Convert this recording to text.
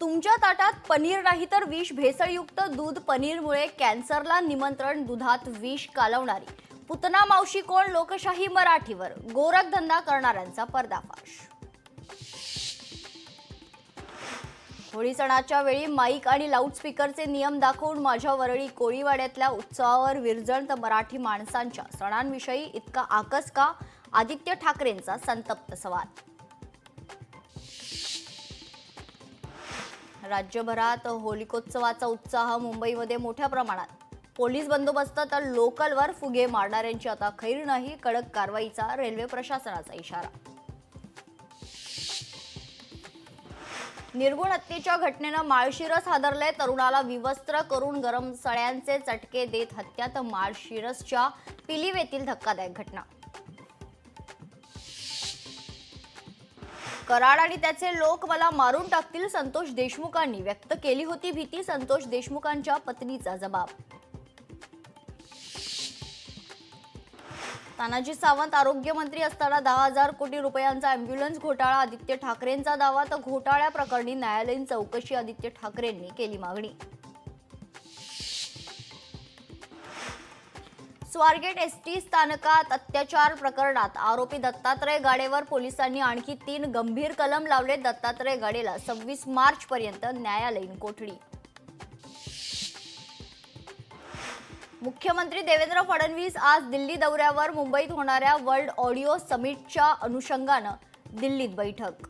तुमच्या ताटात पनीर नाही तर विष भेसळयुक्त दूध पनीरमुळे कॅन्सरला निमंत्रण, दुधात विष कालवणारी पुतना मावशी कोण? लोकशाही मराठीवर गोरखधंदा करणाऱ्यांचा पर्दाफाश। होळी सणाच्या वेळी माईक आणि लाऊडस्पीकरचे नियम दाखवून माझ्या वरळी कोळीवाड्यातल्या उत्सवावर विरजण तर मराठी माणसांच्या सणांविषयी इतका आकस का? आदित्य ठाकरेंचा संतप्त सवाल। राज्यभरात होलिकोत्सवाचा उत्साह, मुंबईमध्ये मोठ्या प्रमाणात पोलीस बंदोबस्त तर लोकलवर फुगे मारणाऱ्यांची आता खैर नाही, कडक कारवाईचा रेल्वे प्रशासनाचा इशारा। निर्गुण हत्येच्या घटनेनं माळशिरस हादरले, तरुणाला विवस्त्र करून गरम सळ्यांचे चटके देत हत्या तर माळशिरसच्या पिलीव येथील धक्कादायक घटना। कराड आणि त्याचे लोक मला मारून टाकतील, संतोष देशमुखांनी व्यक्त केली होती भीती, संतोष देशमुखांच्या पत्नीचा जबाब। तानाजी सावंत आरोग्यमंत्री असताना 10,000 कोटी रुपयांचा अँब्युलन्स घोटाळा, आदित्य ठाकरेंचा दावा तर घोटाळ्याप्रकरणी न्यायालयीन चौकशी, आदित्य ठाकरेंनी केली मागणी। स्वारगेट एसटी स्थानकात अत्याचार प्रकरणात आरोपी दत्तात्रय गाडेवर पोलिसांनी आणखी 3 गंभीर कलम लावले, दत्तात्रय गाडेला 26 मार्च पर्यंत न्यायालयीन कोठडी। मुख्यमंत्री देवेंद्र फडणवीस आज दिल्ली दौऱ्यावर, मुंबईत होणाऱ्या वर्ल्ड ऑडिओ समिटच्या अनुषंगानं दिल्लीत बैठक।